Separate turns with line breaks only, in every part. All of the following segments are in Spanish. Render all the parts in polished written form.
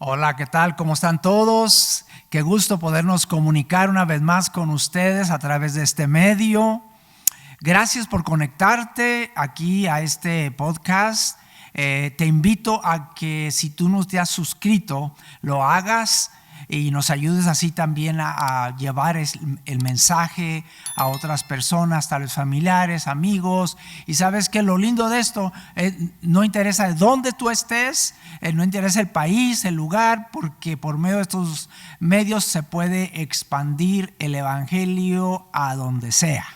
Hola, ¿qué tal? ¿Cómo están todos? Qué gusto podernos comunicar una vez más con ustedes a través de este medio. Gracias por conectarte aquí a este podcast. Te invito a que si tú no te has suscrito, lo hagas y nos ayudes así también a llevar el mensaje a otras personas, tal vez familiares, amigos. Y sabes que lo lindo de esto no interesa de dónde tú estés, no interesa el país, el lugar, porque por medio de estos medios se puede expandir el evangelio a donde sea.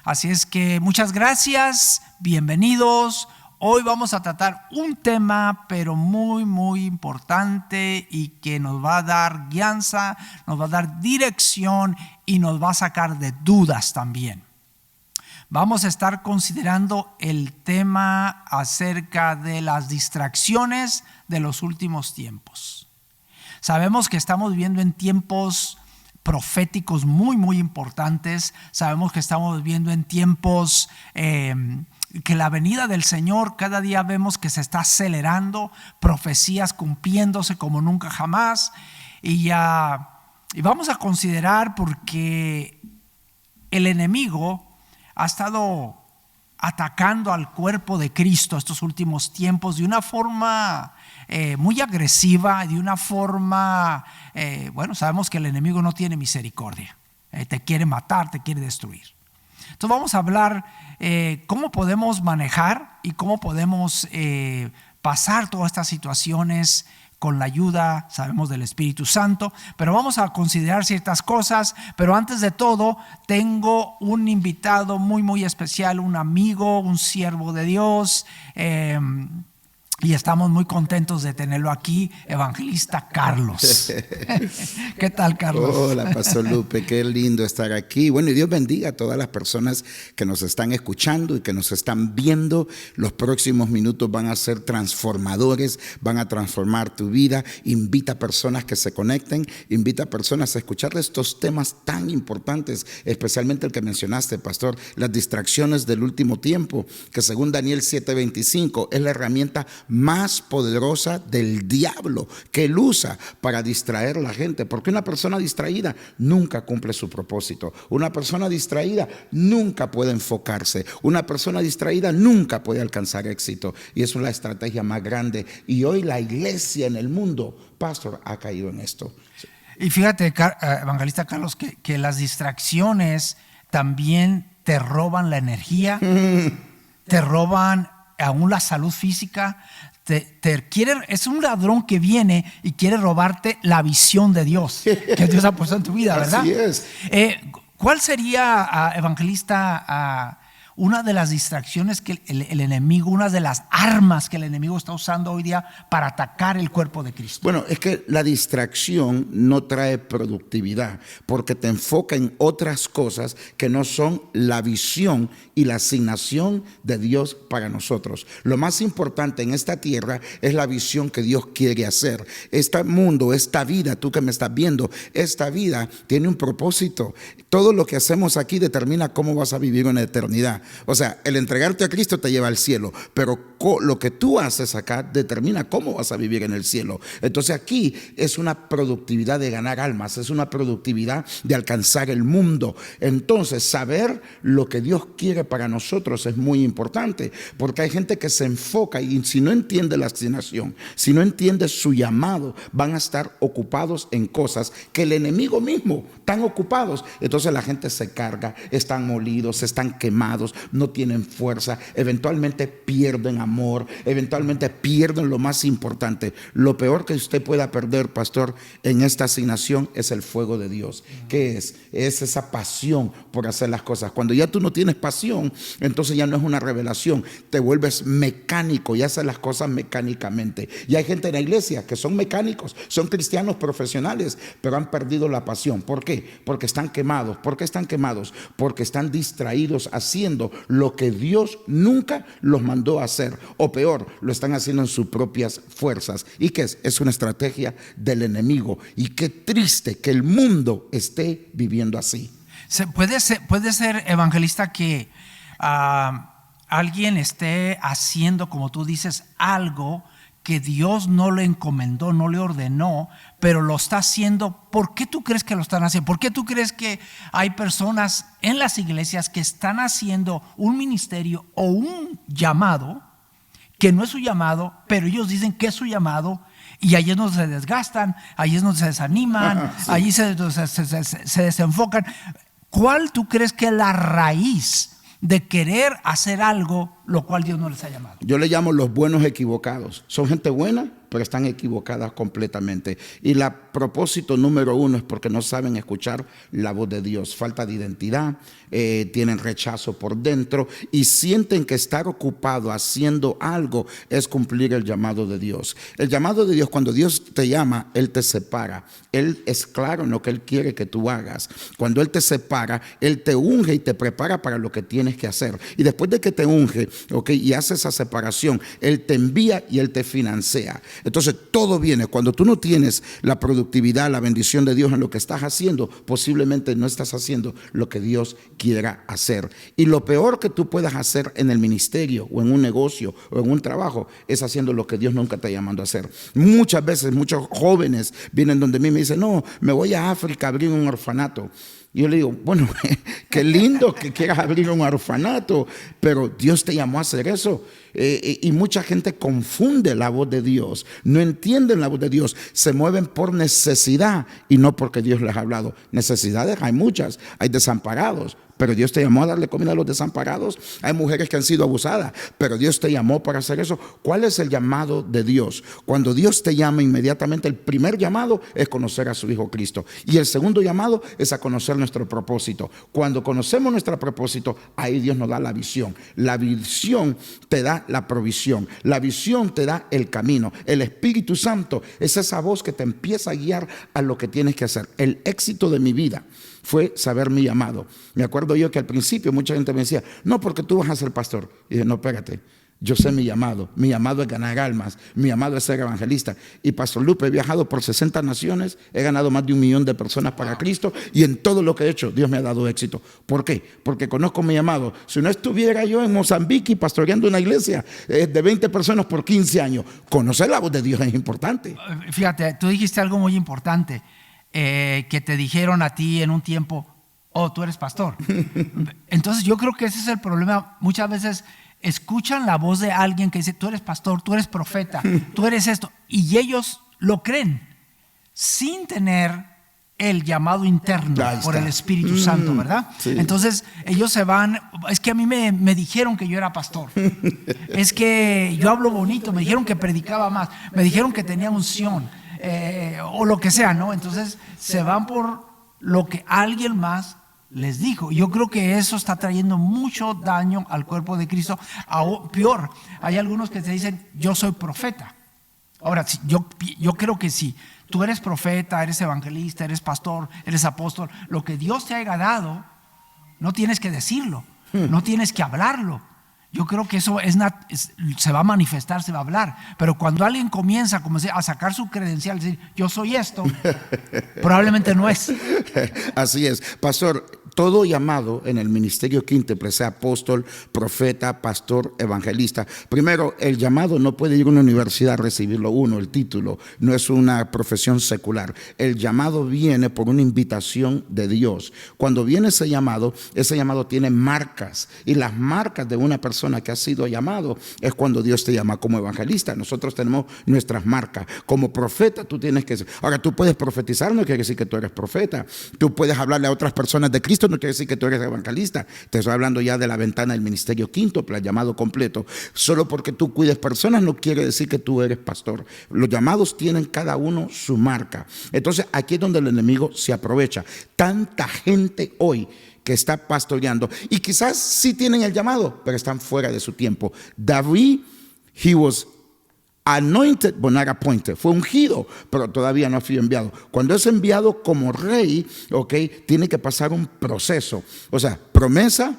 Así es que muchas gracias, bienvenidos. Hoy vamos a tratar un tema pero muy importante y que nos va a dar guianza, nos va a dar dirección y nos va a sacar de dudas también. Vamos a estar considerando el tema acerca de las distracciones de los últimos tiempos. Sabemos que estamos viviendo en tiempos proféticos muy importantes. Sabemos que estamos viviendo en tiempos que la venida del Señor cada día vemos que se está acelerando, profecías cumpliéndose como nunca jamás. Y vamos a considerar porque el enemigo ha estado atacando al cuerpo de Cristo estos últimos tiempos de una forma muy agresiva, de una forma, sabemos que el enemigo no tiene misericordia, te quiere matar, te quiere destruir. Entonces vamos a hablar cómo podemos manejar y cómo podemos pasar todas estas situaciones con la ayuda, sabemos, del Espíritu Santo. Pero vamos a considerar ciertas cosas. Pero antes de todo, tengo un invitado muy especial, un amigo, un siervo de Dios. Y estamos muy contentos de tenerlo aquí, Evangelista Carlos. ¿Qué tal, Carlos?
Hola, Pastor Lupe, qué lindo estar aquí. Bueno, y Dios bendiga a todas las personas que nos están escuchando y que nos están viendo. Los próximos minutos van a ser transformadores, van a transformar tu vida. Invita a personas que se conecten, invita a personas a escuchar estos temas tan importantes, especialmente el que mencionaste, Pastor, las distracciones del último tiempo, que según Daniel 7:25 es la herramienta más poderosa del diablo que él usa para distraer a la gente, porque una persona distraída nunca cumple su propósito. Una persona distraída nunca puede enfocarse. Una persona distraída nunca puede alcanzar éxito, y eso es la estrategia más grande. Y hoy la iglesia en el mundo, Pastor, ha caído en esto.
Y fíjate, Evangelista Carlos, que las distracciones también te roban la energía, te roban aún la salud física. Es un ladrón que viene y quiere robarte la visión de Dios que Dios ha puesto en tu vida, ¿verdad?
Así es.
¿Cuál sería, Evangelista, una de las distracciones que el enemigo, una de las armas que el enemigo está usando hoy día para atacar el cuerpo de Cristo?
Bueno, es que la distracción no trae productividad, porque te enfoca en otras cosas que no son la visión y la asignación de Dios para nosotros. Lo más importante en esta tierra es la visión que Dios quiere hacer. Este mundo, esta vida, tú que me estás viendo, esta vida tiene un propósito. Todo lo que hacemos aquí determina cómo vas a vivir en la eternidad. O sea, el entregarte a Cristo te lleva al cielo, pero lo que tú haces acá determina cómo vas a vivir en el cielo. Entonces aquí es una productividad de ganar almas, es una productividad de alcanzar el mundo. Entonces saber lo que Dios quiere para nosotros es muy importante, porque hay gente que se enfoca y si no entiende la asignación, si no entiende su llamado, van a estar ocupados en cosas que el enemigo mismo están ocupados. Entonces la gente se carga, están molidos, están quemados, no tienen fuerza, eventualmente pierden amor, eventualmente pierden lo más importante. Lo peor que usted pueda perder, pastor, en esta asignación es el fuego de Dios. ¿Qué es? Es esa pasión por hacer las cosas. Cuando ya tú no tienes pasión, entonces ya no es una revelación, te vuelves mecánico y haces las cosas mecánicamente. Y hay gente en la iglesia que son mecánicos, son cristianos profesionales, pero han perdido la pasión. ¿Por qué? Porque están quemados. ¿Por qué están quemados? Porque están distraídos haciendo lo que Dios nunca los mandó a hacer, o peor, lo están haciendo en sus propias fuerzas. ¿Y qué es? Es una estrategia del enemigo. Y qué triste que el mundo esté viviendo así.
Puede ser, Evangelista, que alguien esté haciendo, como tú dices, algo que Dios no le encomendó, no le ordenó, pero lo está haciendo. ¿Por qué tú crees que lo están haciendo? ¿Por qué tú crees que hay personas en las iglesias que están haciendo un ministerio o un llamado que no es su llamado, pero ellos dicen que es su llamado? Y ahí es donde se desgastan, ahí es donde se desaniman, sí. Ahí se desenfocan. ¿Cuál tú crees que es la raíz de querer hacer algo lo cual Dios no les ha llamado?
Yo le llamo los buenos equivocados. Son gente buena, pero están equivocadas completamente. Y el propósito número uno es porque no saben escuchar la voz de Dios. Falta de identidad, tienen rechazo por dentro y sienten que estar ocupado haciendo algo es cumplir el llamado de Dios. El llamado de Dios, cuando Dios te llama, Él te separa. Él es claro en lo que Él quiere que tú hagas. Cuando Él te separa, Él te unge y te prepara para lo que tienes que hacer. Y después de que te unge, y hace esa separación, Él te envía y Él te financia. Entonces todo viene. Cuando tú no tienes la productividad, la bendición de Dios en lo que estás haciendo, posiblemente no estás haciendo lo que Dios quiera hacer. Y lo peor que tú puedas hacer en el ministerio o en un negocio o en un trabajo es haciendo lo que Dios nunca te está llamando a hacer. Muchas veces muchos jóvenes vienen donde mí y me dicen: no, me voy a África a abrir un orfanato. Y yo le digo: bueno, qué lindo que quieras abrir un orfanato, pero Dios te llamó a hacer eso. Y mucha gente confunde la voz de Dios, no entienden la voz de Dios, se mueven por necesidad y no porque Dios les ha hablado. Necesidades hay muchas, hay desamparados, pero Dios te llamó a darle comida a los desamparados. Hay mujeres que han sido abusadas, pero Dios te llamó para hacer eso. ¿Cuál es el llamado de Dios? Cuando Dios te llama, inmediatamente el primer llamado es conocer a su Hijo Cristo, y el segundo llamado es a conocer nuestro propósito. Cuando conocemos nuestro propósito, ahí Dios nos da la visión. La visión te da la provisión, la visión te da el camino. El Espíritu Santo es esa voz que te empieza a guiar a lo que tienes que hacer. El éxito de mi vida fue saber mi llamado. Me acuerdo yo que al principio mucha gente me decía: no, porque tú vas a ser pastor. Y dije: no, espérate, yo sé mi llamado es ganar almas, mi llamado es ser evangelista. Y Pastor Lupe, he viajado por 60 naciones, he ganado más de 1 millón de personas para Cristo, y en todo lo que he hecho Dios me ha dado éxito. ¿Por qué? Porque conozco mi llamado. Si no estuviera yo en Mozambique pastoreando una iglesia de 20 personas por 15 años, conocer la voz de Dios es importante.
Fíjate, tú dijiste algo muy importante, que te dijeron a ti en un tiempo: oh, tú eres pastor. Entonces yo creo que ese es el problema. Muchas veces escuchan la voz de alguien que dice: tú eres pastor, tú eres profeta, tú eres esto, y ellos lo creen sin tener el llamado interno por el Espíritu Santo, ¿verdad? Sí. Entonces ellos se van: es que a mí me dijeron que yo era pastor, es que yo hablo bonito, me dijeron que predicaba más, me dijeron que tenía unción, o lo que sea, ¿no? Entonces se van por lo que alguien más les dijo. Yo creo que eso está trayendo mucho daño al cuerpo de Cristo. Peor, hay algunos que te dicen: yo soy profeta. Ahora, yo creo que si tú eres profeta, eres evangelista, eres pastor, eres apóstol, lo que Dios te haya dado, no tienes que decirlo, no tienes que hablarlo. Yo creo que eso se va a manifestar, se va a hablar. Pero cuando alguien comienza a sacar su credencial, decir: yo soy esto, probablemente no es.
Así es. Pastor, todo llamado en el ministerio quíntuple, sea apóstol, profeta, pastor, evangelista, primero, el llamado no puede ir a una universidad a recibirlo uno, el título, no es una profesión secular. El llamado viene por una invitación de Dios. Cuando viene ese llamado tiene marcas, y las marcas de una persona que ha sido llamado es cuando Dios te llama. Como evangelista, nosotros tenemos nuestras marcas. Como profeta, tú tienes que... Ahora, tú puedes profetizar, no quiere decir que tú eres profeta. Tú puedes hablarle a otras personas de Cristo, no quiere decir que tú eres evangelista. Te estoy hablando ya de la ventana del ministerio quíntuple, el llamado completo. Solo porque tú cuides personas no quiere decir que tú eres pastor. Los llamados tienen cada uno su marca. Entonces, aquí es donde el enemigo se aprovecha. Tanta gente hoy que está pastoreando y quizás sí tienen el llamado, pero están fuera de su tiempo. David, he was anointed but not appointed. Fue ungido, pero todavía no ha sido enviado. Cuando es enviado como rey, tiene que pasar un proceso. O sea, promesa,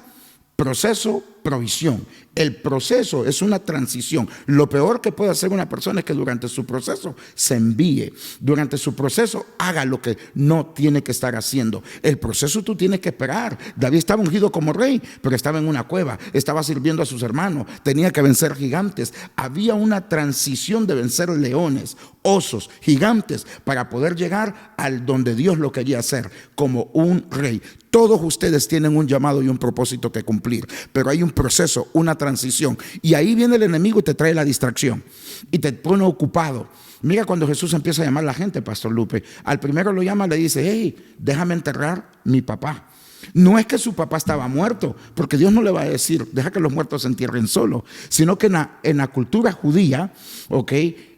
proceso, provisión. El proceso es una transición. Lo peor que puede hacer una persona es que durante su proceso se envíe. Durante su proceso haga lo que no tiene que estar haciendo. El proceso tú tienes que esperar. David estaba ungido como rey, pero estaba en una cueva, estaba sirviendo a sus hermanos, tenía que vencer gigantes. Había una transición de vencer leones, osos, gigantes, para poder llegar al donde Dios lo quería hacer, como un rey. Todos ustedes tienen un llamado y un propósito que cumplir, pero hay un proceso, una transición, y ahí viene el enemigo y te trae la distracción y te pone ocupado. Mira cuando Jesús empieza a llamar a la gente, Pastor Lupe, al primero lo llama, le dice: hey, déjame enterrar mi papá. No es que su papá estaba muerto, porque Dios no le va a decir deja que los muertos se entierren solos, sino que en la cultura judía,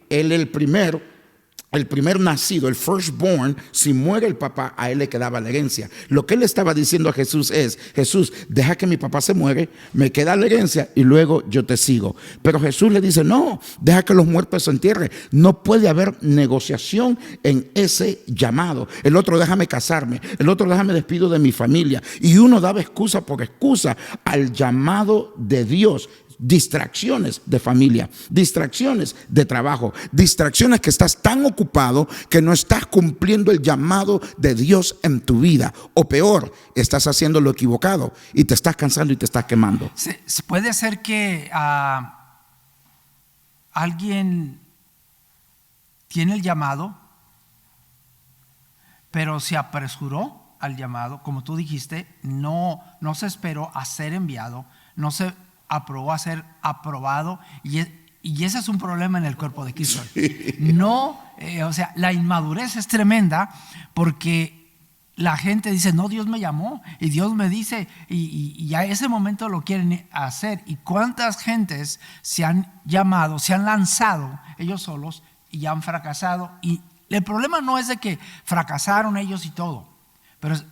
él el primer nacido, el firstborn, si muere el papá, a él le quedaba la herencia. Lo que él estaba diciendo a Jesús es: Jesús, deja que mi papá se muere, me queda la herencia y luego yo te sigo. Pero Jesús le dice: no, deja que los muertos se entierren. No puede haber negociación en ese llamado. El otro: déjame casarme. El otro: déjame despido de mi familia. Y uno daba excusa por excusa al llamado de Dios. Distracciones de familia, distracciones de trabajo, distracciones que estás tan ocupado que no estás cumpliendo el llamado de Dios en tu vida, o peor, estás haciendo lo equivocado y te estás cansando y te estás quemando.
Puede ser que alguien tiene el llamado, pero se apresuró al llamado, como tú dijiste, no se esperó a ser enviado, no se aprobó a ser aprobado, y ese es un problema en el cuerpo de Cristo. La inmadurez es tremenda, porque la gente dice: no, Dios me llamó y Dios me dice, y a ese momento lo quieren hacer. Y cuántas gentes se han llamado, se han lanzado ellos solos y han fracasado. Y el problema no es de que fracasaron ellos y todo, pero es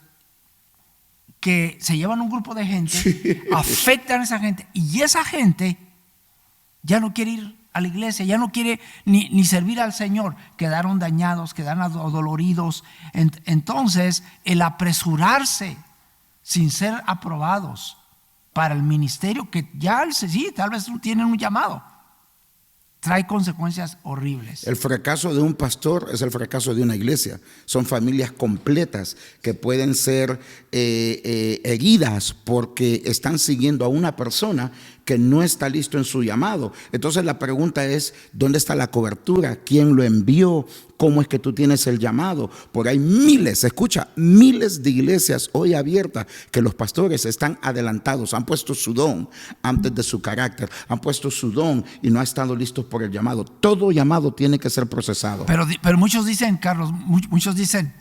que se llevan un grupo de gente, afectan a esa gente, y esa gente ya no quiere ir a la iglesia, ya no quiere ni servir al Señor. Quedaron dañados, quedaron adoloridos. Entonces, el apresurarse sin ser aprobados para el ministerio, que ya sí, tal vez tienen un llamado, trae consecuencias horribles.
El fracaso de un pastor es el fracaso de una iglesia. Son familias completas que pueden ser heridas porque están siguiendo a una persona que no está listo en su llamado. Entonces la pregunta es: ¿dónde está la cobertura? ¿Quién lo envió? ¿Cómo es que tú tienes el llamado? Porque hay miles de iglesias hoy abiertas que los pastores están adelantados, han puesto su don antes de su carácter, han puesto su don y no han estado listos por el llamado. Todo llamado tiene que ser procesado.
Pero muchos dicen, Carlos, muchos dicen: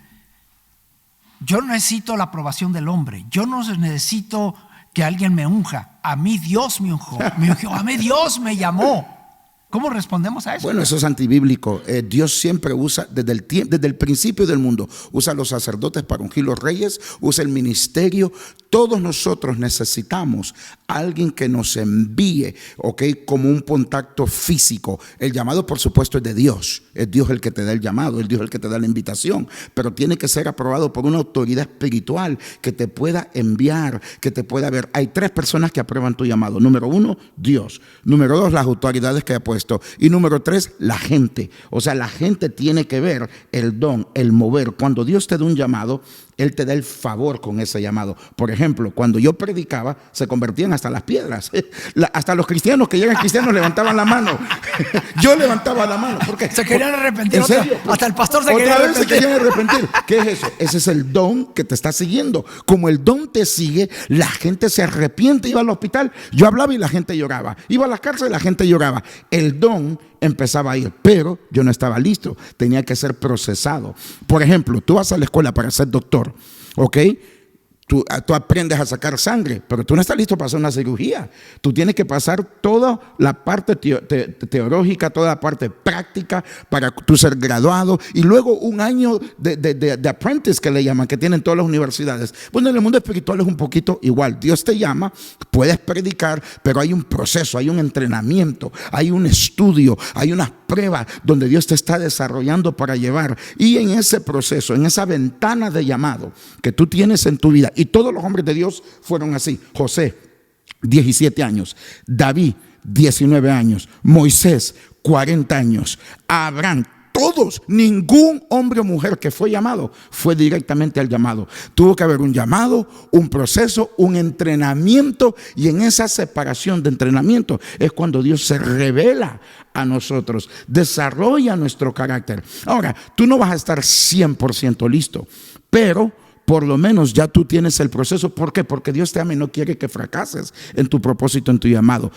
yo no necesito la aprobación del hombre, yo no necesito que alguien me unja, a mí Dios me ungió, a mí Dios me llamó. ¿Cómo respondemos a eso?
Bueno, eso es antibíblico. Dios siempre usa, desde el principio del mundo, usa a los sacerdotes para ungir los reyes, usa el ministerio. Todos nosotros necesitamos a alguien que nos envíe, como un contacto físico. El llamado, por supuesto, es de Dios. Es Dios el que te da el llamado, es Dios el que te da la invitación, pero tiene que ser aprobado por una autoridad espiritual que te pueda enviar, que te pueda ver. Hay 3 personas que aprueban tu llamado. Número 1, Dios. Número 2, las autoridades que ha puesto. Y número 3, la gente. O sea, la gente tiene que ver el don, el mover. Cuando Dios te da un llamado, Él te da el favor con ese llamado. Por ejemplo, cuando yo predicaba, se convertían hasta las piedras. Hasta los cristianos que llegan cristianos levantaban la mano. Yo levantaba la mano. ¿Por qué?
Se querían arrepentir.
¿En serio?
Hasta el pastor se
quería arrepentir. Se querían arrepentir. ¿Qué es eso? Ese es el don que te está siguiendo. Como el don te sigue, la gente se arrepiente. Iba al hospital, yo hablaba y la gente lloraba. Iba a la cárcel y la gente lloraba. El don empezaba a ir, pero yo no estaba listo, tenía que ser procesado. Por ejemplo, tú vas a la escuela para ser doctor, Tú aprendes a sacar sangre, pero tú no estás listo para hacer una cirugía. Tú tienes que pasar toda la parte teológica, toda la parte práctica para tú ser graduado, y luego un año de apprentice que le llaman, que tienen todas las universidades. Bueno, en el mundo espiritual es un poquito igual. Dios te llama, puedes predicar, pero hay un proceso, hay un entrenamiento, hay un estudio, hay unas pruebas donde Dios te está desarrollando para llevar. Y en ese proceso, en esa ventana de llamado que tú tienes en tu vida, y todos los hombres de Dios fueron así. José 17 años. David, 19 años. Moisés, 40 años. Abraham, todos, ningún hombre o mujer que fue llamado fue directamente al llamado. Tuvo que haber un llamado, un proceso, un entrenamiento, y en esa separación de entrenamiento es cuando Dios se revela a nosotros, desarrolla nuestro carácter. Ahora, tú no vas a estar 100% listo, pero por lo menos ya tú tienes el proceso. ¿Por qué? Porque Dios te ama y no quiere que fracases en tu propósito, en tu llamado.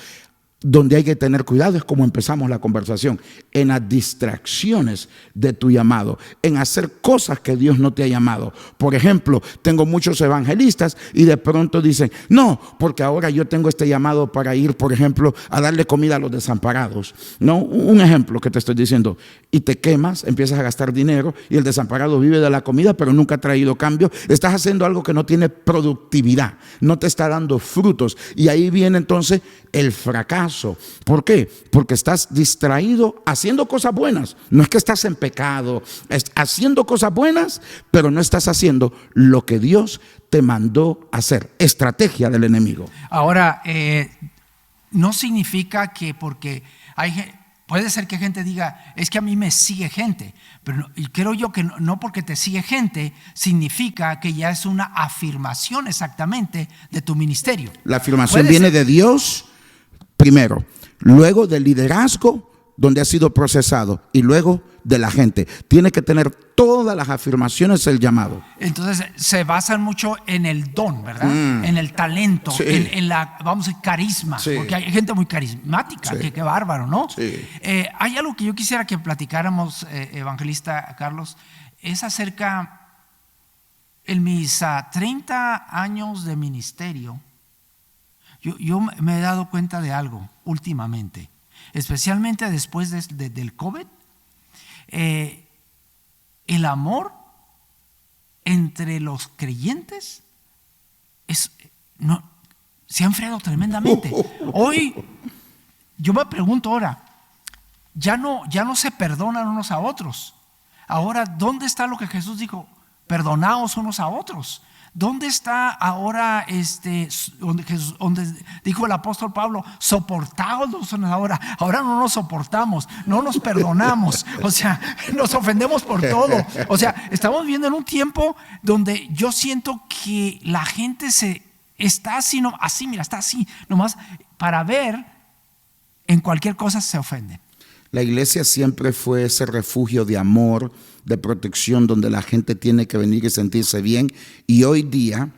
Donde hay que tener cuidado es como empezamos la conversación, en las distracciones de tu llamado, en hacer cosas que Dios no te ha llamado. Por ejemplo, tengo muchos evangelistas y de pronto dicen, no, porque ahora yo tengo este llamado para ir, por ejemplo, a darle comida a los desamparados. No, un ejemplo que te estoy diciendo, y te quemas, empiezas a gastar dinero y el desamparado vive de la comida, pero nunca ha traído cambio. Estás haciendo algo que no tiene productividad, no te está dando frutos, y ahí viene entonces el fracaso. ¿Por qué? Porque estás distraído haciendo cosas buenas. No es que estás en pecado, haciendo cosas buenas, pero no estás haciendo lo que Dios te mandó hacer. Estrategia del enemigo.
Ahora, no significa que porque puede ser que gente diga, es que a mí me sigue gente, pero y creo yo que no porque te sigue gente significa que ya es una afirmación exactamente de tu ministerio.
La afirmación viene de Dios primero, luego del liderazgo donde ha sido procesado y luego de la gente. Tiene que tener todas las afirmaciones del llamado.
Entonces se basan mucho en el don, ¿verdad? En el talento,
sí.
en la, vamos a decir, carisma,
sí.
Porque hay gente muy carismática,
sí.
que bárbaro, ¿no?
Sí.
Hay algo que yo quisiera que platicáramos, evangelista Carlos, es acerca, en mis 30 años de ministerio, yo me he dado cuenta de algo últimamente, especialmente después del COVID. El amor entre los creyentes se ha enfriado tremendamente. Hoy yo me pregunto ahora, ya no se perdonan unos a otros. Ahora, ¿dónde está lo que Jesús dijo? Perdonaos unos a otros. ¿Dónde está ahora donde dijo el apóstol Pablo, soportaos ahora? Ahora no nos soportamos, no nos perdonamos, o sea, nos ofendemos por todo. O sea, estamos viviendo en un tiempo donde yo siento que la gente está así, mira, está así, nomás para ver, en cualquier cosa se ofende.
La iglesia siempre fue ese refugio de amor, de protección, donde la gente tiene que venir y sentirse bien. Y hoy día,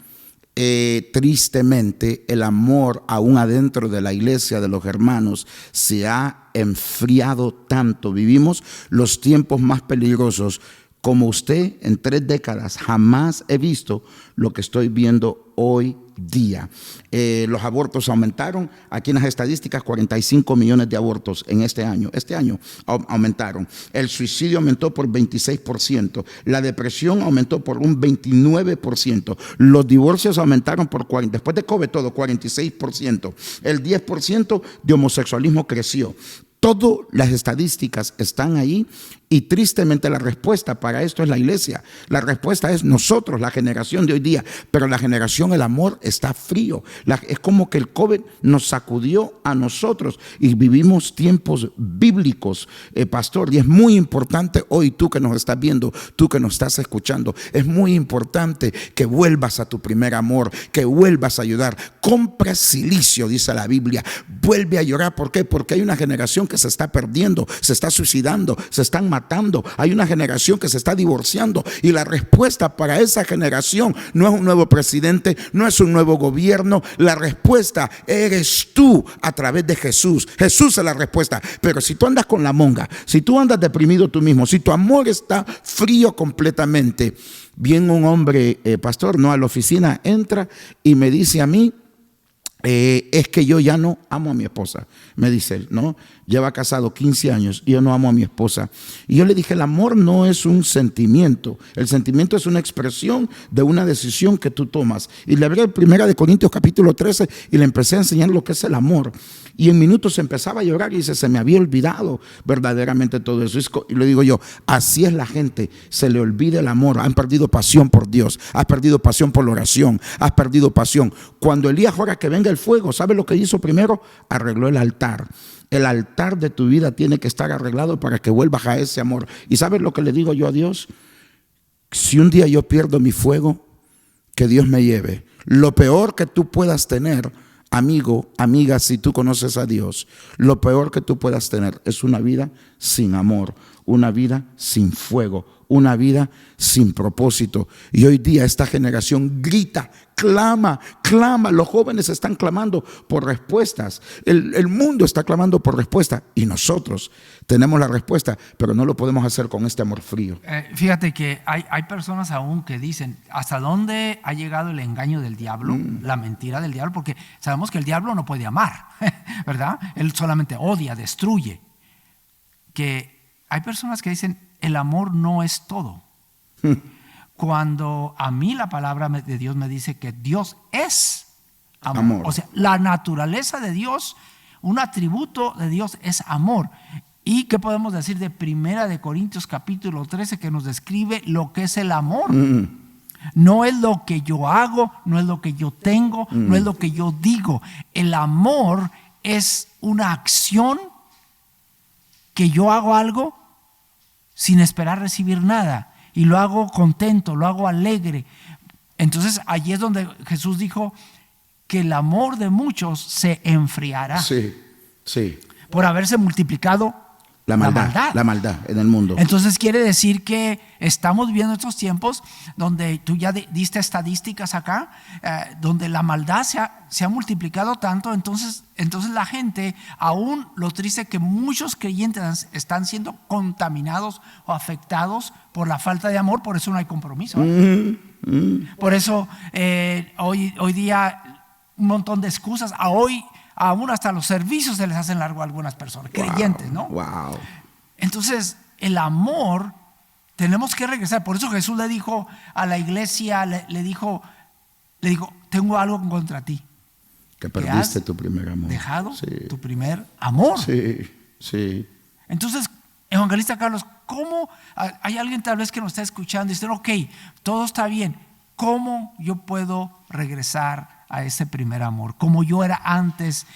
tristemente, el amor aún adentro de la iglesia, de los hermanos, se ha enfriado tanto. Vivimos los tiempos más peligrosos. Como usted, en 3 décadas, jamás he visto lo que estoy viendo hoy día. Los abortos aumentaron. Aquí en las estadísticas, 45 millones de abortos en este año. Este año aumentaron. El suicidio aumentó por 26%. La depresión aumentó por un 29%. Los divorcios aumentaron por 40%. Después de COVID todo, 46%. El 10% de homosexualismo creció. Todas las estadísticas están ahí, y tristemente la respuesta para esto es la iglesia. La respuesta es nosotros, la generación de hoy día. Pero la generación, el amor está frío. Es como que el COVID nos sacudió a nosotros y vivimos tiempos bíblicos, pastor. Y es muy importante hoy, tú que nos estás viendo, tú que nos estás escuchando, es muy importante que vuelvas a tu primer amor, que vuelvas a ayudar. Compra silicio, dice la Biblia. Vuelve a llorar. ¿Por qué? Porque hay una generación que se está perdiendo, se está suicidando, se están matando. Hay una generación que se está divorciando, y la respuesta para esa generación no es un nuevo presidente, no es un nuevo gobierno. La respuesta eres tú a través de Jesús. Jesús es la respuesta. Pero si tú andas con la monga, si tú andas deprimido tú mismo, si tu amor está frío completamente, viene un hombre, pastor, no a la oficina, entra y me dice a mí, es que yo ya no amo a mi esposa. Me dice él, ¿no? Lleva casado 15 años y yo no amo a mi esposa. Y yo le dije, el amor no es un sentimiento. El sentimiento es una expresión de una decisión que tú tomas. Y le hablé 1 Corintios capítulo 13 y le empecé a enseñar lo que es el amor. Y en minutos empezaba a llorar y dice, se me había olvidado verdaderamente todo eso. Y le digo yo, así es la gente, se le olvida el amor. Han perdido pasión por Dios, has perdido pasión por la oración, has perdido pasión. Cuando Elías ora que venga el el fuego. ¿Sabes lo que hizo primero? Arregló el altar. El altar de tu vida tiene que estar arreglado para que vuelvas a ese amor. ¿Y sabes lo que le digo yo a Dios? Si un día yo pierdo mi fuego, que Dios me lleve. Lo peor que tú puedas tener, amigo, amiga, si tú conoces a Dios, lo peor que tú puedas tener es una vida sin amor, una vida sin fuego, una vida sin propósito. Y hoy día esta generación grita, clama, los jóvenes están clamando por respuestas, el mundo está clamando por respuesta y nosotros tenemos la respuesta, pero no lo podemos hacer con este amor frío.
Fíjate que hay personas aún que dicen, ¿hasta dónde ha llegado el engaño del diablo? La mentira del diablo, porque sabemos que el diablo no puede amar, ¿verdad? Él solamente odia, destruye. Que hay personas que dicen, el amor no es todo. Cuando a mí la palabra de Dios me dice que Dios es amor. O sea, la naturaleza de Dios, un atributo de Dios es amor. ¿Y qué podemos decir de 1 Corintios capítulo 13 que nos describe lo que es el amor? No es lo que yo hago, no es lo que yo tengo, no es lo que yo digo. El amor es una acción que yo hago algo sin esperar recibir nada y lo hago contento, lo hago alegre. Entonces allí es donde Jesús dijo que el amor de muchos se enfriará.
Sí.
Por haberse multiplicado
la maldad en el mundo.
Entonces quiere decir que estamos viviendo estos tiempos donde tú ya diste estadísticas acá, donde la maldad se ha multiplicado tanto. Entonces la gente, aún lo triste que muchos creyentes están siendo contaminados o afectados por la falta de amor. Por eso no hay compromiso. Por eso hoy día un montón de excusas. Aún hasta los servicios se les hacen largo a algunas personas, creyentes, ¿no?
Wow.
Entonces, el amor, tenemos que regresar. Por eso Jesús le dijo a la iglesia, le dijo, tengo algo contra ti.
Que perdiste tu primer amor.
Dejado tu primer amor.
Sí.
Entonces, evangelista Carlos, ¿cómo? Hay alguien tal vez que nos está escuchando y dice, ok, todo está bien. ¿Cómo yo puedo regresar a ese primer amor, como yo era antes?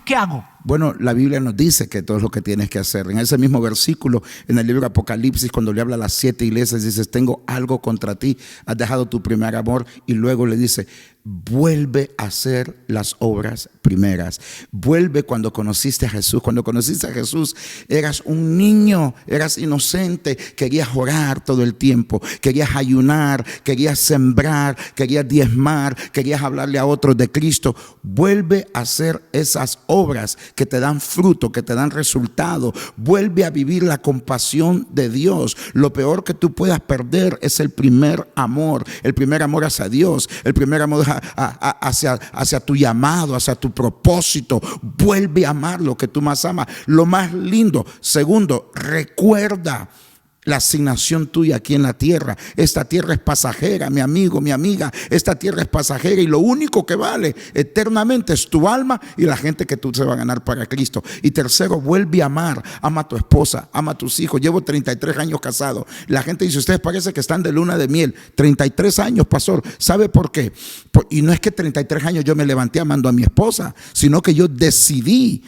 ¿Qué hago?
Bueno, la Biblia nos dice que todo es lo que tienes que hacer. En ese mismo versículo, en el libro de Apocalipsis, cuando le habla a las 7 iglesias, dice, tengo algo contra ti, has dejado tu primer amor. Y luego le dice, vuelve a hacer las obras primeras. Vuelve cuando conociste a Jesús. Cuando conociste a Jesús, eras un niño, eras inocente, querías orar todo el tiempo, querías ayunar, querías sembrar, querías diezmar, querías hablarle a otros de Cristo. Vuelve a hacer esas obras que te dan fruto, que te dan resultado. Vuelve a vivir la compasión de Dios. Lo peor que tú puedas perder es el primer amor hacia Dios, el primer amor hacia tu llamado, hacia tu propósito. Vuelve a amar lo que tú más amas, lo más lindo. Segundo, recuerda la asignación tuya aquí en la tierra. Esta tierra es pasajera, mi amigo, mi amiga. Esta tierra es pasajera y lo único que vale eternamente es tu alma y la gente que tú se va a ganar para Cristo. Y tercero, vuelve a amar. Ama a tu esposa, ama a tus hijos. Llevo 33 años casado. La gente dice, ustedes parece que están de luna de miel. 33 años, pastor. ¿Sabe por qué? Y no es que 33 años yo me levanté amando a mi esposa, sino que yo decidí.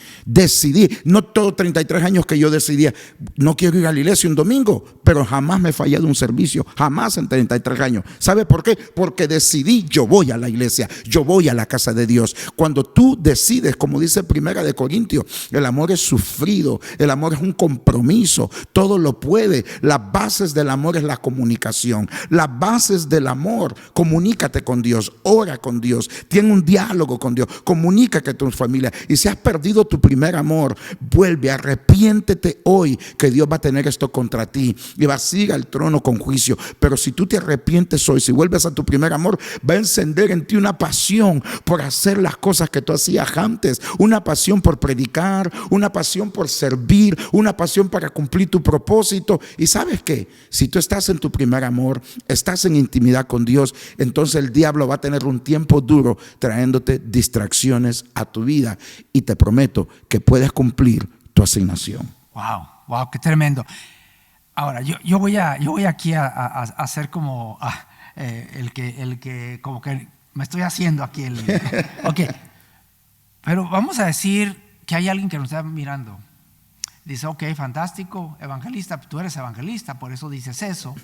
No todo 33 años que yo decidía, no quiero ir a la iglesia un domingo, pero jamás me he fallado un servicio, jamás en 33 años. ¿Sabe por qué? Porque decidí, yo voy a la iglesia, yo voy a la casa de Dios. Cuando tú decides, como dice 1 Corintios, el amor es sufrido, el amor es un compromiso, todo lo puede. Las bases del amor es la comunicación. Las bases del amor, comunícate con Dios, ora con Dios, tiene un diálogo con Dios, comunícate con tu familia. Y si has perdido tu primer amor, vuelve, arrepiéntete hoy, que Dios va a tener esto contra ti y va a seguir al trono con juicio. Pero si tú te arrepientes hoy, si vuelves a tu primer amor, va a encender en ti una pasión por hacer las cosas que tú hacías antes, una pasión por predicar, una pasión por servir, una pasión para cumplir tu propósito. Y ¿sabes qué? Si tú estás en tu primer amor, estás en intimidad con Dios, entonces el diablo va a tener un tiempo duro trayéndote distracciones a tu vida, y te prometo que puedes cumplir tu asignación.
Wow, qué tremendo. Ahora, yo voy aquí a hacer como el que como que me estoy haciendo aquí ok. Pero vamos a decir que hay alguien que nos está mirando. Dice, ok, fantástico, evangelista, tú eres evangelista, por eso dices eso.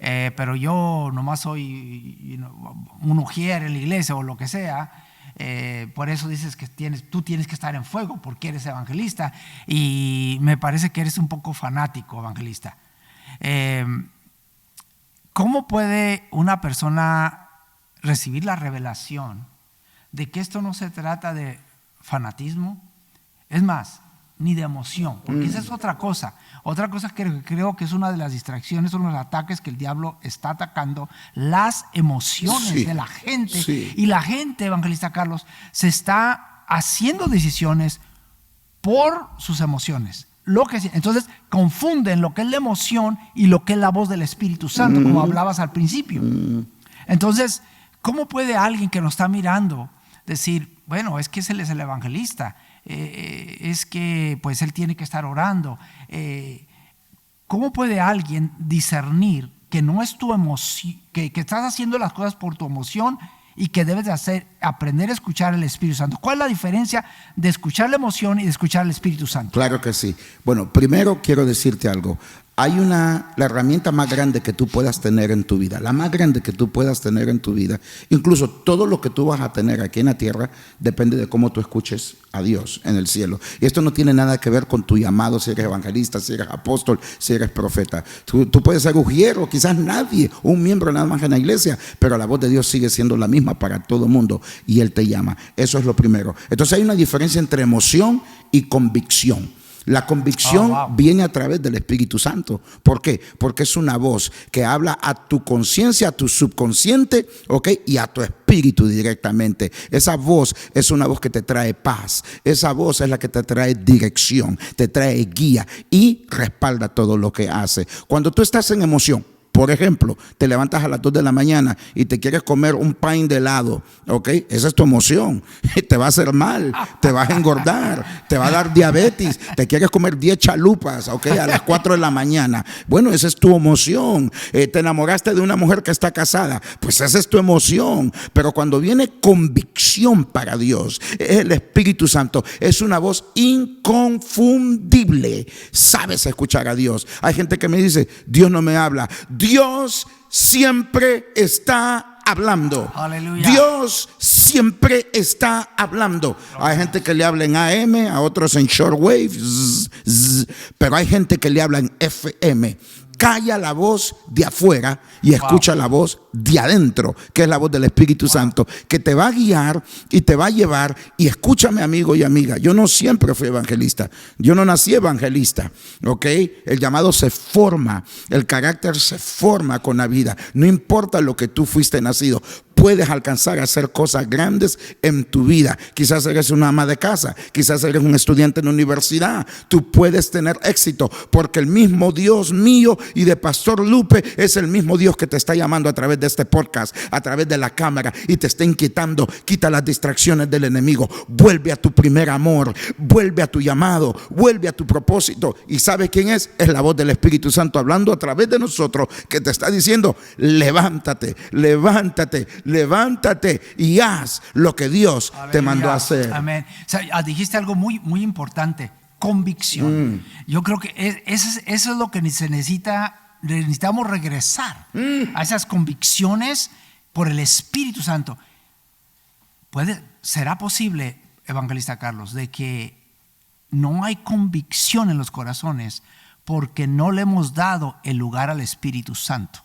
Pero yo nomás soy un ujier en la iglesia o lo que sea. Por eso dices que tú tienes que estar en fuego porque eres evangelista. Y me parece que eres un poco fanático, evangelista. ¿Cómo puede una persona recibir la revelación de que esto no se trata de fanatismo? Es más, ni de emoción, porque esa es otra cosa que creo que es una de las distracciones, son los ataques que el diablo está atacando, las emociones de la gente. Y la gente, evangelista Carlos, se está haciendo decisiones por sus emociones. Entonces confunden lo que es la emoción y lo que es la voz del Espíritu Santo, como hablabas al principio. Entonces, ¿cómo puede alguien que nos está mirando decir, bueno, es que él es el evangelista, es que pues él tiene que estar orando? ¿Cómo puede alguien discernir que no es tu emoción, que estás haciendo las cosas por tu emoción y que debes de aprender a escuchar el Espíritu Santo? ¿Cuál es la diferencia de escuchar la emoción y de escuchar el Espíritu Santo?
Claro que sí. Bueno, primero quiero decirte algo. La herramienta más grande que tú puedas tener en tu vida, la más grande que tú puedas tener en tu vida, incluso todo lo que tú vas a tener aquí en la tierra, depende de cómo tú escuches a Dios en el cielo. Y esto no tiene nada que ver con tu llamado, si eres evangelista, si eres apóstol, si eres profeta. Tú puedes ser ujiero, quizás nadie, un miembro nada más en la iglesia, pero la voz de Dios sigue siendo la misma para todo el mundo y Él te llama. Eso es lo primero. Entonces hay una diferencia entre emoción y convicción. La convicción viene a través del Espíritu Santo. ¿Por qué? Porque es una voz que habla a tu conciencia, a tu subconsciente, ¿ok? Y a tu espíritu directamente. Esa voz es una voz que te trae paz. Esa voz es la que te trae dirección, te trae guía y respalda todo lo que hace. Cuando tú estás en emoción, por ejemplo, te levantas a las 2 de la mañana y te quieres comer un pan de helado, ¿ok? Esa es tu emoción. Te va a hacer mal, te vas a engordar, te va a dar diabetes, te quieres comer 10 chalupas, ¿ok? A las 4 de la mañana. Bueno, esa es tu emoción. Te enamoraste de una mujer que está casada, pues esa es tu emoción. Pero cuando viene convicción para Dios, el Espíritu Santo es una voz inconfundible. Sabes escuchar a Dios. Hay gente que me dice, Dios no me habla. Dios siempre está hablando.
Aleluya.
Dios siempre está hablando. Hay gente que le habla en AM, a otros en shortwave, pero hay gente que le habla en FM. Calla la voz de afuera y escucha la voz de adentro, que es la voz del Espíritu Santo, que te va a guiar y te va a llevar. Y escúchame, amigo y amiga, yo no siempre fui evangelista, yo no nací evangelista, ¿ok? El llamado se forma, el carácter se forma con la vida. No importa lo que tú fuiste nacido, puedes alcanzar a hacer cosas grandes en tu vida. Quizás eres una ama de casa, quizás eres un estudiante en la universidad. Tú puedes tener éxito porque el mismo Dios mío y de Pastor Lupe es el mismo Dios que te está llamando a través de este podcast, a través de la cámara, y te está inquietando. Quita las distracciones del enemigo, vuelve a tu primer amor, vuelve a tu llamado, vuelve a tu propósito. ¿Y sabes quién es? Es la voz del Espíritu Santo hablando a través de nosotros, que te está diciendo: levántate, levántate, levántate y haz lo que Dios te mandó a hacer.
Amén. O sea, dijiste algo muy, muy importante: convicción. Yo creo que eso es lo que se necesita. Necesitamos regresar a esas convicciones por el Espíritu Santo. ¿Será posible, evangelista Carlos, de que no hay convicción en los corazones porque no le hemos dado el lugar al Espíritu Santo?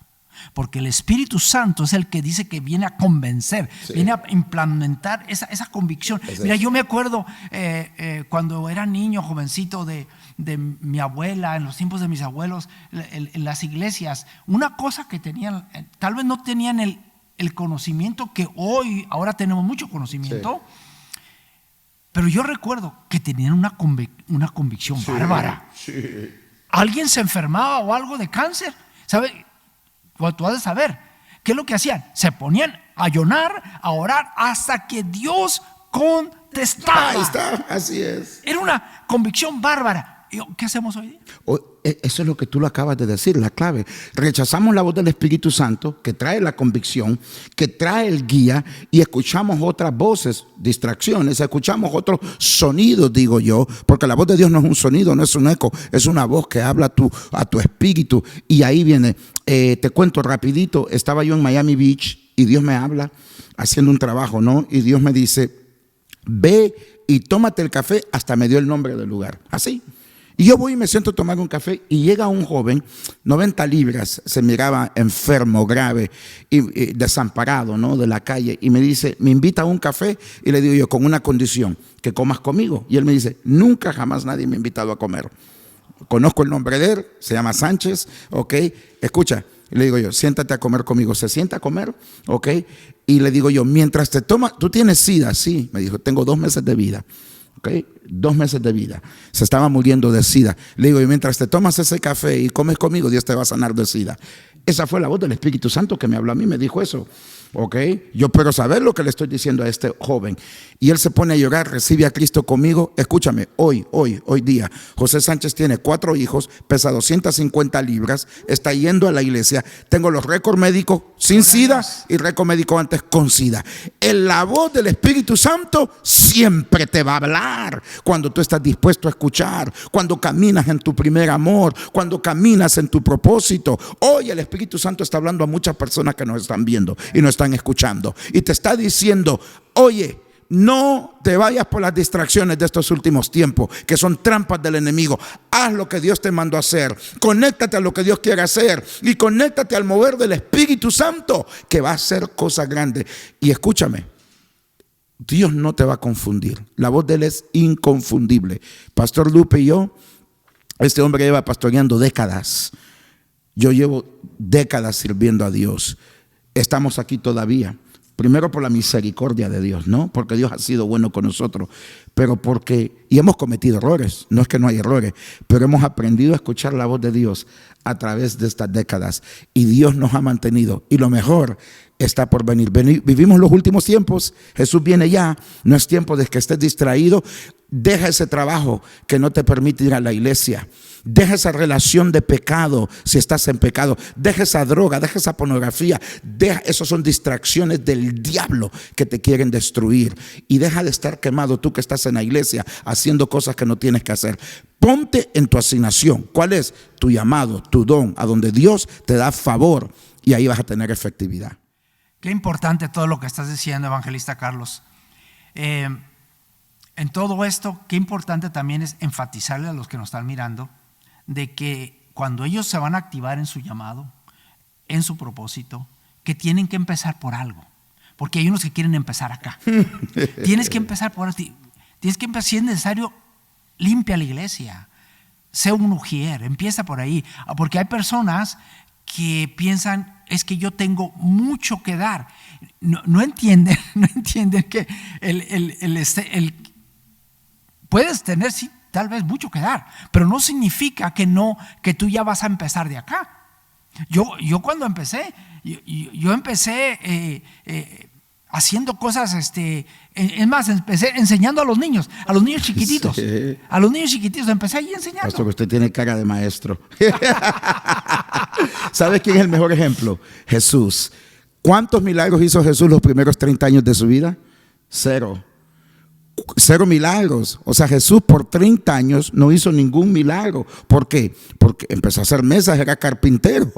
Porque el Espíritu Santo es el que dice que viene a convencer, viene a implementar esa convicción. Mira, yo me acuerdo cuando era niño, jovencito, de mi abuela, en los tiempos de mis abuelos, en las iglesias, una cosa que tenían, tal vez no tenían el conocimiento que ahora tenemos mucho conocimiento, pero yo recuerdo que tenían una convicción bárbara. Alguien se enfermaba o algo de cáncer, ¿sabes? Tú has de saber qué es lo que hacían. Se ponían a ayunar, a orar hasta que Dios contestaba.
Ahí está, así es.
Era una convicción bárbara. ¿Qué hacemos hoy día?
Eso es lo que tú lo acabas de decir, la clave. Rechazamos la voz del Espíritu Santo que trae la convicción, que trae el guía, y escuchamos otras voces, distracciones, escuchamos otros sonidos, digo yo, porque la voz de Dios no es un sonido, no es un eco, es una voz que habla a tu espíritu. Y ahí viene, te cuento rapidito, estaba yo en Miami Beach y Dios me habla haciendo un trabajo, ¿no? Y Dios me dice, ve y tómate el café, hasta me dio el nombre del lugar, así. Y yo voy y me siento a tomar un café y llega un joven, 90 libras, se miraba enfermo, grave y desamparado, ¿no? De la calle, y me dice, me invita a un café, y le digo yo, con una condición, que comas conmigo. Y él me dice, nunca jamás nadie me ha invitado a comer. Conozco el nombre de él, se llama Sánchez, ok, escucha. Y le digo yo, siéntate a comer conmigo. Se sienta a comer, ok. Y le digo yo, mientras te tomas, ¿tú tienes SIDA? Sí, me dijo, tengo 2 meses de vida. Okay, 2 meses de vida. Se estaba muriendo de SIDA. Le digo, y mientras te tomas ese café y comes conmigo, Dios te va a sanar de SIDA. Esa fue la voz del Espíritu Santo que me habló a mí, me dijo eso. Ok, yo espero saber lo que le estoy diciendo a este joven. Y él se pone a llorar, recibe a Cristo conmigo. Escúchame, hoy día, José Sánchez tiene 4 hijos, pesa 250 libras, está yendo a la iglesia. Tengo los récords médicos sin SIDA y récord médico antes con SIDA. En la voz del Espíritu Santo siempre te va a hablar cuando tú estás dispuesto a escuchar, cuando caminas en tu primer amor, cuando caminas en tu propósito. Hoy el Espíritu Santo está hablando a muchas personas que nos están viendo y nos están escuchando, y te está diciendo, oye, no te vayas por las distracciones de estos últimos tiempos, que son trampas del enemigo. Haz lo que Dios te mandó a hacer, conéctate a lo que Dios quiere hacer, y conéctate al mover del Espíritu Santo, que va a hacer cosas grandes. Y escúchame, Dios no te va a confundir, la voz de Él es inconfundible. Pastor Lupe y yo, este hombre lleva pastoreando décadas. Yo llevo décadas sirviendo a Dios. Estamos aquí todavía, primero por la misericordia de Dios, ¿no? Porque Dios ha sido bueno con nosotros, pero y hemos cometido errores, no es que no hay errores, pero hemos aprendido a escuchar la voz de Dios a través de estas décadas, y Dios nos ha mantenido, y lo mejor está por venir. Vivimos los últimos tiempos, Jesús viene ya, no es tiempo de que estés distraído. Deja ese trabajo que no te permite ir a la iglesia. Deja esa relación de pecado si estás en pecado. Deja esa droga, deja esa pornografía. Esas son distracciones del diablo que te quieren destruir. Y deja de estar quemado tú que estás en la iglesia haciendo cosas que no tienes que hacer. Ponte en tu asignación. ¿Cuál es? Tu llamado, tu don, a donde Dios te da favor, y ahí vas a tener efectividad.
Qué importante todo lo que estás diciendo, evangelista Carlos. En todo esto, qué importante también es enfatizarle a los que nos están mirando de que cuando ellos se van a activar en su llamado, en su propósito, que tienen que empezar por algo, porque hay unos que quieren empezar acá. Tienes que empezar por ti. Tienes que empezar, si es necesario, limpia la iglesia, sé un ujier, empieza por ahí, porque hay personas que piensan, es que yo tengo mucho que dar. No entienden que puedes tener, sí, tal vez mucho que dar, pero no significa que tú ya vas a empezar de acá. Yo cuando empecé, yo empecé haciendo cosas, es más, empecé enseñando a los niños chiquititos. Sí. A los niños chiquititos empecé ahí enseñando.
Pastor, usted tiene cara de maestro. ¿Sabes quién es el mejor ejemplo? Jesús. ¿Cuántos milagros hizo Jesús los primeros 30 años de su vida? 0 milagros. O sea, Jesús por 30 años no hizo ningún milagro. ¿Por qué? Porque empezó a hacer mesas, era carpintero.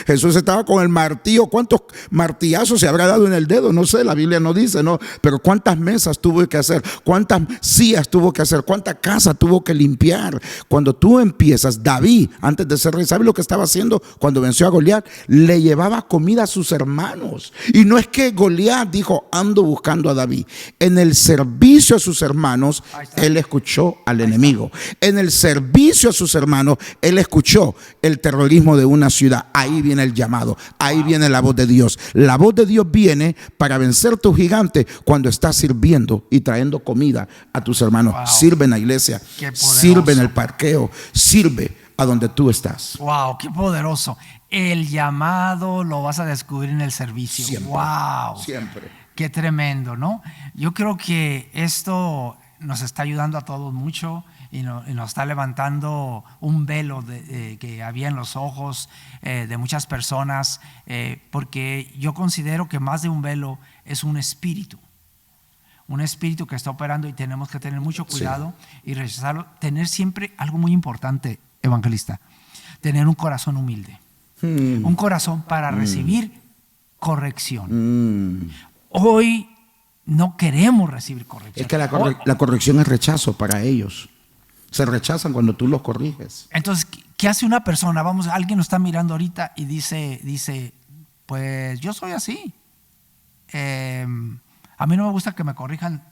Jesús estaba con el martillo. ¿Cuántos martillazos se habrá dado en el dedo? No sé, la Biblia no dice, ¿no? Pero ¿cuántas mesas tuvo que hacer? ¿Cuántas sillas tuvo que hacer? ¿Cuánta casa tuvo que limpiar? Cuando tú empiezas, David, antes de ser rey, ¿sabes lo que estaba haciendo cuando venció a Goliat? Le llevaba comida a sus hermanos. Y no es que Goliat dijo, ando buscando a David. En el servicio a sus hermanos, él escuchó al enemigo. En el servicio a sus hermanos, él escuchó el terrorismo de una ciudad. Ahí viene el llamado, ahí viene la voz de Dios. La voz de Dios viene para vencer tu gigante cuando estás sirviendo y trayendo comida a tus hermanos. Sirve en la iglesia, sirve en el parqueo, sirve a donde tú estás.
Wow, qué poderoso. El llamado lo vas a descubrir en el servicio.
Siempre,
wow,
siempre.
Qué tremendo, ¿no? Yo creo que esto nos está ayudando a todos mucho. y nos está levantando un velo que había en los ojos de muchas personas, porque yo considero que más de un velo es un espíritu que está operando, y tenemos que tener mucho cuidado y rechazarlo. Tener siempre algo muy importante, evangelista: tener un corazón humilde, un corazón para recibir corrección. Hoy no queremos recibir corrección.
Es que la corrección es rechazo para ellos. Se rechazan cuando tú los corriges.
Entonces, ¿qué hace una persona? Alguien nos está mirando ahorita y dice, pues yo soy así. A mí no me gusta que me corrijan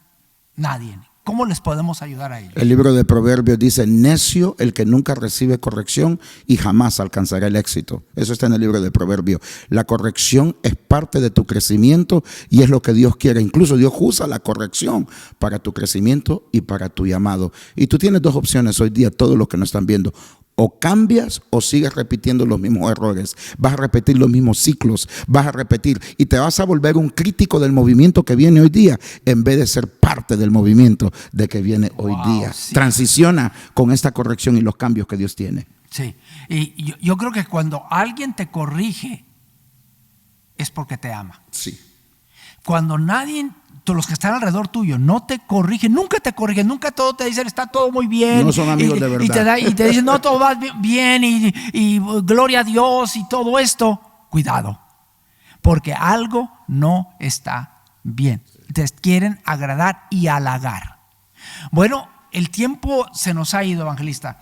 nadie. ¿Cómo les podemos ayudar a ellos?
El libro de Proverbios dice: necio el que nunca recibe corrección y jamás alcanzará el éxito. Eso está en el libro de Proverbios. La corrección es parte de tu crecimiento y es lo que Dios quiere. Incluso Dios usa la corrección para tu crecimiento y para tu llamado. Y tú tienes dos opciones hoy día, todos los que nos están viendo. O cambias o sigues repitiendo los mismos errores. Vas a repetir los mismos ciclos. Vas a repetir y te vas a volver un crítico del movimiento que viene hoy día, en vez de ser parte del movimiento de que viene hoy día. Sí. Transiciona con esta corrección y los cambios que Dios tiene.
Sí, y yo creo que cuando alguien te corrige es porque te ama.
Sí.
Cuando todos los que están alrededor tuyo no te corrigen, nunca te corrigen, nunca todo te dicen está todo muy bien.
No son amigos de verdad.
Y te dicen no, todo va bien y gloria a Dios y todo esto. Cuidado, porque algo no está bien. Te quieren agradar y halagar. Bueno, el tiempo se nos ha ido, evangelista.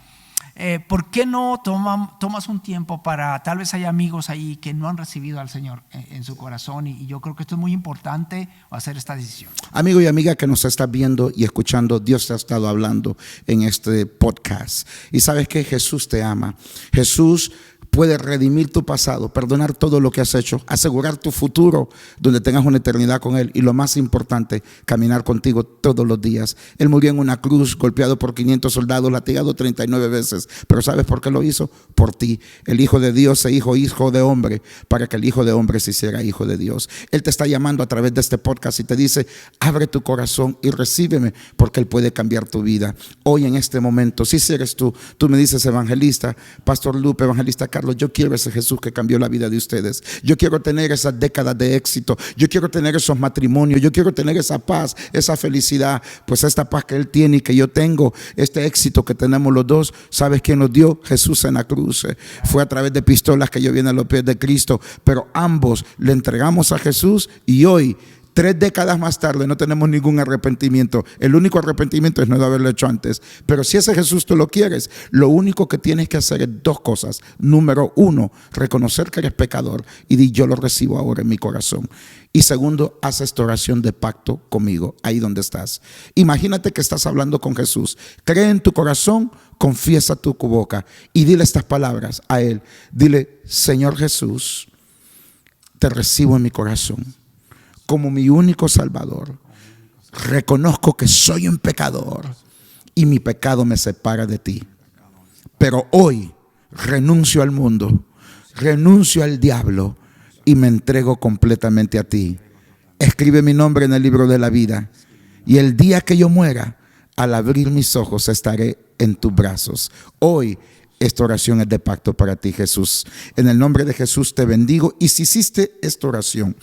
¿Por qué no tomas un tiempo para, tal vez hay amigos ahí que no han recibido al Señor en su corazón, y yo creo que esto es muy importante, hacer esta decisión?
Amigo y amiga que nos está viendo y escuchando, Dios te ha estado hablando en este podcast. Y sabes que Jesús te ama. Jesús puede redimir tu pasado, perdonar todo lo que has hecho, asegurar tu futuro donde tengas una eternidad con Él, y lo más importante, caminar contigo todos los días. Él murió en una cruz, golpeado por 500 soldados, latigado 39 veces. Pero ¿sabes por qué lo hizo? Por ti. El Hijo de Dios se hizo hijo de hombre para que el Hijo de hombre se hiciera hijo de Dios. Él te está llamando a través de este podcast y te dice: abre tu corazón y recíbeme, porque Él puede cambiar tu vida. Hoy, en este momento, si eres tú me dices: evangelista, Pastor Lupe, evangelista Carlos, yo quiero ese Jesús que cambió la vida de ustedes. Yo quiero tener esas décadas de éxito. Yo quiero tener esos matrimonios. Yo quiero tener esa paz, esa felicidad. Pues esta paz que Él tiene y que yo tengo, este éxito que tenemos los dos, ¿sabes quién nos dio? Jesús en la cruz. Fue a través de pistolas que yo vine a los pies de Cristo, pero ambos le entregamos a Jesús, y hoy, 3 décadas más tarde, no tenemos ningún arrepentimiento. El único arrepentimiento es no haberlo hecho antes. Pero si ese Jesús tú lo quieres, lo único que tienes que hacer es 2 cosas. Número 1, reconocer que eres pecador y di: yo lo recibo ahora en mi corazón. Y segundo, haz esta oración de pacto conmigo, ahí donde estás. Imagínate que estás hablando con Jesús. Cree en tu corazón, confiesa tu boca y dile estas palabras a Él. Dile: Señor Jesús, te recibo en mi corazón como mi único Salvador. Reconozco que soy un pecador y mi pecado me separa de ti. Pero hoy renuncio al mundo, renuncio al diablo y me entrego completamente a ti. Escribe mi nombre en el libro de la vida, y el día que yo muera, al abrir mis ojos, estaré en tus brazos. Hoy esta oración es de pacto para ti, Jesús. En el nombre de Jesús te bendigo. Y si hiciste esta oración,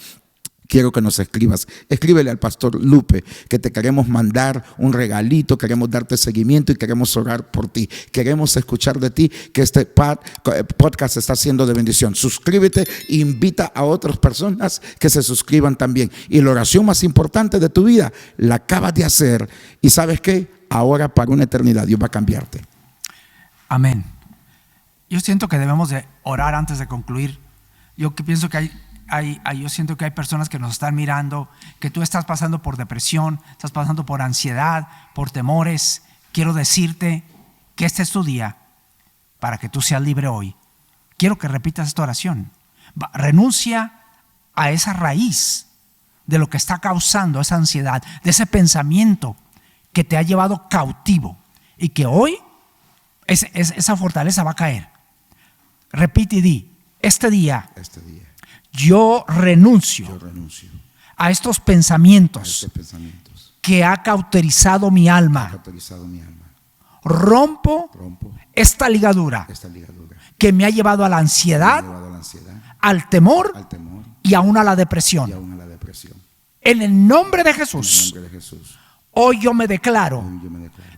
quiero que nos escribas. Escríbele al Pastor Lupe, que te queremos mandar un regalito, queremos darte seguimiento y queremos orar por ti. Queremos escuchar de ti, que este podcast está siendo de bendición. Suscríbete e invita a otras personas que se suscriban también. Y la oración más importante de tu vida la acabas de hacer. Y ¿sabes qué? Ahora, para una eternidad, Dios va a cambiarte.
Amén. Yo siento que debemos de orar antes de concluir. Yo que pienso que yo siento que hay personas que nos están mirando, que tú estás pasando por depresión, estás pasando por ansiedad, por temores. Quiero decirte que este es tu día para que tú seas libre hoy. Quiero que repitas esta oración. Renuncia a esa raíz de lo que está causando esa ansiedad, de ese pensamiento que te ha llevado cautivo, y que hoy esa fortaleza va a caer. Repite y di: este día yo renuncio a estos pensamientos que ha cauterizado mi alma. Rompo esta ligadura que me ha llevado a la ansiedad, al temor y aún a la depresión. En el nombre de Jesús, hoy yo me declaro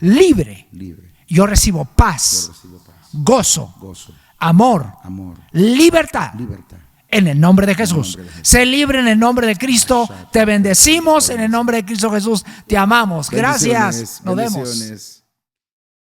libre. Yo recibo paz, gozo, amor, libertad. En el nombre de Jesús. Sé libre en el nombre de Cristo. Te bendecimos en el nombre de Cristo Jesús. Te amamos. Gracias. Nos vemos.